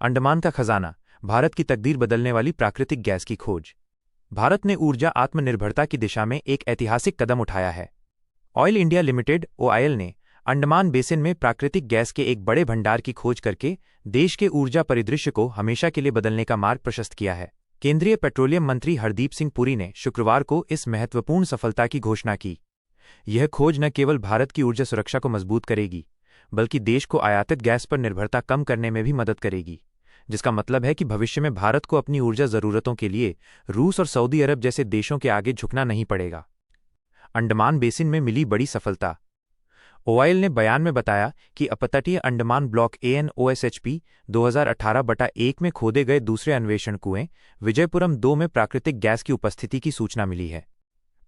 अंडमान का खजाना, भारत की तकदीर बदलने वाली प्राकृतिक गैस की खोज। भारत ने ऊर्जा आत्मनिर्भरता की दिशा में एक ऐतिहासिक कदम उठाया है। ऑयल इंडिया लिमिटेड (ओआईएल) ने अंडमान बेसिन में प्राकृतिक गैस के एक बड़े भंडार की खोज करके देश के ऊर्जा परिदृश्य को हमेशा के लिए बदलने का मार्ग प्रशस्त किया है। केंद्रीय पेट्रोलियम मंत्री हरदीप सिंह पुरी ने शुक्रवार को इस महत्वपूर्ण सफलता की घोषणा की। यह खोज न केवल भारत की ऊर्जा सुरक्षा को मजबूत करेगी, बल्कि देश को आयातित गैस पर निर्भरता कम करने में भी मदद करेगी, जिसका मतलब है कि भविष्य में भारत को अपनी ऊर्जा जरूरतों के लिए रूस और सऊदी अरब जैसे देशों के आगे झुकना नहीं पड़ेगा। अंडमान बेसिन में मिली बड़ी सफलता। ओआईएल ने बयान में बताया कि अपतटीय अंडमान ब्लॉक ANOSHP 2018/1 में खोदे गए दूसरे अन्वेषण कुएं विजयपुरम 2 में प्राकृतिक गैस की उपस्थिति की सूचना मिली है।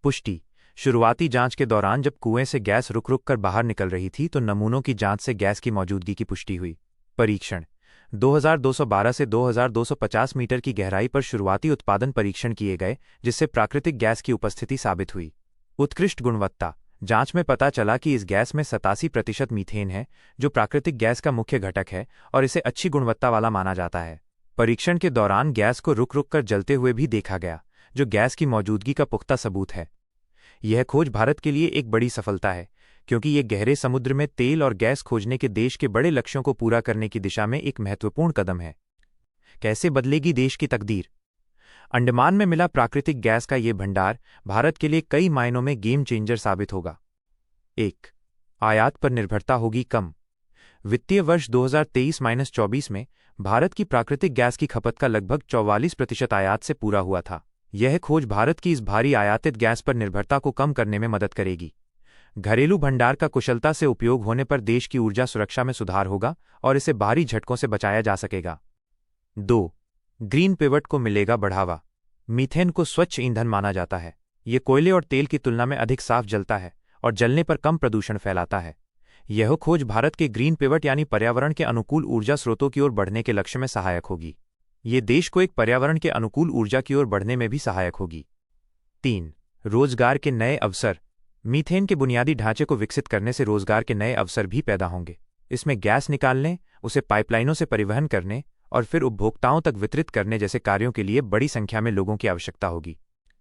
पुष्टि। शुरुआती जांच के दौरान जब कुएं से गैस रुक रुक कर बाहर निकल रही थी तो नमूनों की जांच से गैस की मौजूदगी की पुष्टि हुई। परीक्षण। 2212 से 2250 मीटर की गहराई पर शुरुआती उत्पादन परीक्षण किए गए, जिससे प्राकृतिक गैस की उपस्थिति साबित हुई। उत्कृष्ट गुणवत्ता। जांच में पता चला कि इस गैस में 87% मीथेन है, जो प्राकृतिक गैस का मुख्य घटक है और इसे अच्छी गुणवत्ता वाला माना जाता है। परीक्षण के दौरान गैस को रुक रुक कर जलते हुए भी देखा गया, जो गैस की मौजूदगी का पुख्ता सबूत है। यह खोज भारत के लिए एक बड़ी सफलता है, क्योंकि यह गहरे समुद्र में तेल और गैस खोजने के देश के बड़े लक्ष्यों को पूरा करने की दिशा में एक महत्वपूर्ण कदम है। कैसे बदलेगी देश की तकदीर? अंडमान में मिला प्राकृतिक गैस का ये भंडार भारत के लिए कई मायनों में गेम चेंजर साबित होगा। 1. आयात पर निर्भरता होगी कम। वित्तीय वर्ष 2023-24 में भारत की प्राकृतिक गैस की खपत का लगभग 44% आयात से पूरा हुआ था। यह खोज भारत की इस भारी आयातित गैस पर निर्भरता को कम करने में मदद करेगी। घरेलू भंडार का कुशलता से उपयोग होने पर देश की ऊर्जा सुरक्षा में सुधार होगा और इसे बाहरी झटकों से बचाया जा सकेगा। 2. ग्रीन पिवट को मिलेगा बढ़ावा। मीथेन को स्वच्छ ईंधन माना जाता है। ये कोयले और तेल की तुलना में अधिक साफ जलता है और जलने पर कम प्रदूषण फैलाता है। यह खोज भारत के ग्रीन पिवट यानी पर्यावरण के अनुकूल ऊर्जा स्रोतों की ओर बढ़ने के लक्ष्य में सहायक होगी। ये देश को एक पर्यावरण के अनुकूल ऊर्जा की ओर बढ़ने में भी सहायक होगी। 3. रोजगार के नए अवसर। मीथेन के बुनियादी ढांचे को विकसित करने से रोजगार के नए अवसर भी पैदा होंगे। इसमें गैस निकालने, उसे पाइपलाइनों से परिवहन करने और फिर उपभोक्ताओं तक वितरित करने जैसे कार्यों के लिए बड़ी संख्या में लोगों की आवश्यकता होगी।